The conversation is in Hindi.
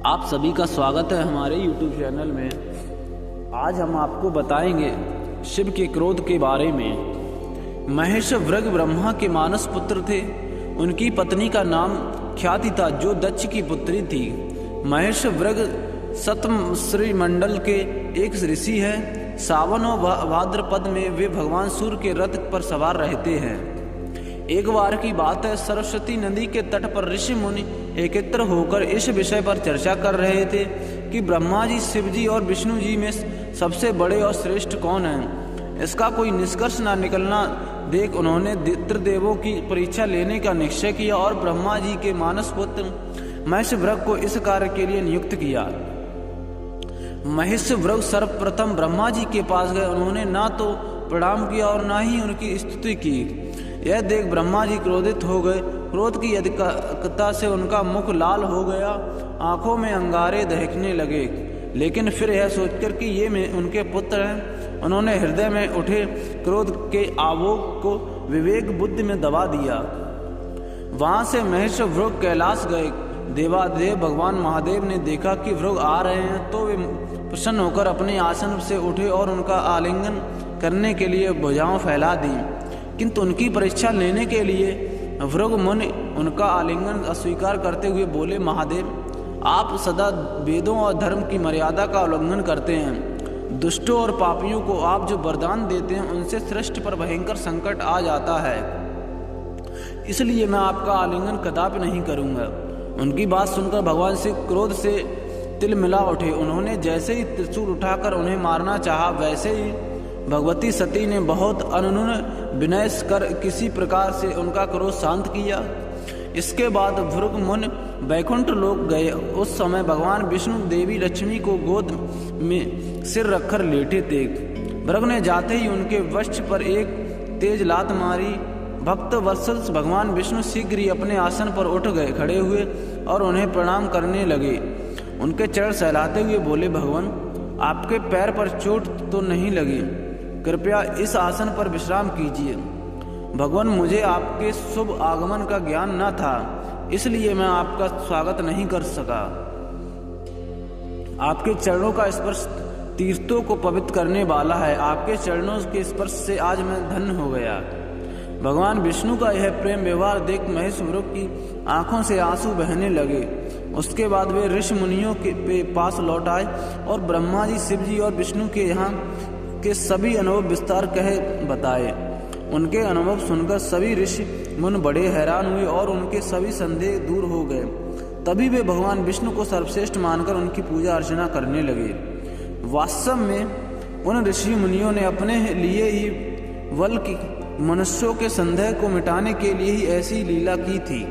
आप सभी का स्वागत है हमारे YouTube चैनल में। आज हम आपको बताएंगे शिव के क्रोध के बारे में। महेश वृग ब्रह्मा के मानस पुत्र थे। उनकी पत्नी का नाम ख्याति था, जो दक्ष की पुत्री थी। महेश वृग सप्तम श्री मंडल के एक ऋषि हैं। सावन और भाद्रपद में वे भगवान सूर्य के रथ पर सवार रहते हैं। एक बार की बात है, सरस्वती नदी के तट पर ऋषि मुनि एकत्र होकर इस विषय पर चर्चा कर रहे थे कि ब्रह्मा जी, शिव जी और विष्णु जी में सबसे बड़े और श्रेष्ठ कौन हैं। इसका कोई निष्कर्ष न निकलना देख उन्होंने पितृदेवों की परीक्षा लेने का निश्चय किया और ब्रह्मा जी के मानस पुत्र महेश वृग को इस कार्य के लिए नियुक्त किया। महेश वृग सर्वप्रथम ब्रह्मा जी के पास गए। उन्होंने ना तो प्रणाम किया और ना ही उनकी स्तुति की। यह देख ब्रह्मा जी क्रोधित हो गए। क्रोध की अधिकता से उनका मुख लाल हो गया, आंखों में अंगारे दहकने लगे। लेकिन फिर यह सोचकर कि ये उनके पुत्र हैं, उन्होंने हृदय में उठे क्रोध के आवेग को विवेक बुद्धि में दबा दिया। वहां से महेश वृग कैलाश गए। देवादेव भगवान महादेव ने देखा कि वृग आ रहे हैं, तो वे प्रसन्न होकर अपने आसन से उठे और उनका आलिंगन करने के लिए भुजाएं फैला दी। किंतु उनकी परीक्षा लेने के लिए वृग मुनि उनका आलिंगन अस्वीकार करते हुए बोले, महादेव, आप सदा वेदों और धर्म की मर्यादा का उल्लंघन करते हैं। दुष्टों और पापियों को आप जो वरदान देते हैं, उनसे सृष्टि पर भयंकर संकट आ जाता है। इसलिए मैं आपका आलिंगन कदापि नहीं करूंगा। उनकी बात सुनकर भगवान से क्रोध से तिल मिला उठे। उन्होंने जैसे ही त्रिशूल उठाकर उन्हें मारना चाहा, वैसे ही भगवती सती ने बहुत अनुनय विनय कर किसी प्रकार से उनका क्रोध शांत किया। इसके बाद वृग मुनि वैकुंठ लोक गए। उस समय भगवान विष्णु देवी लक्ष्मी को गोद में सिर रखकर लेटे थे। वृग ने जाते ही उनके वक्ष पर एक तेज लात मारी। भक्त वत्सल भगवान विष्णु शीघ्र ही अपने आसन पर उठ गए, खड़े हुए और उन्हें प्रणाम करने लगे। उनके चरण सहलाते हुए बोले, भगवान, आपके पैर पर चोट तो नहीं लगी? कृपया इस आसन पर विश्राम कीजिए। भगवान, मुझे आपके शुभ आगमन का ज्ञान न था, इसलिए मैं आपका स्वागत नहीं कर सका। आपके चरणों का स्पर्श तीर्थों को पवित्र करने वाला है। आपके चरणों के स्पर्श से आज मैं धन्य हो गया। भगवान विष्णु का यह प्रेम व्यवहार देख महेश वृग की आंखों से आंसू बहने लगे। उसके बाद वे ऋषि मुनियों के पास लौट आए और ब्रह्मा जी, शिव जी और विष्णु के यहाँ के सभी अनुभव विस्तार कह बताए। उनके अनुभव सुनकर सभी ऋषि मुनि बड़े हैरान हुए और उनके सभी संदेह दूर हो गए। तभी वे भगवान विष्णु को सर्वश्रेष्ठ मानकर उनकी पूजा अर्चना करने लगे। वास्तव में उन ऋषि मुनियों ने अपने लिए ही बल की मनुष्यों के संदेह को मिटाने के लिए ही ऐसी लीला की थी।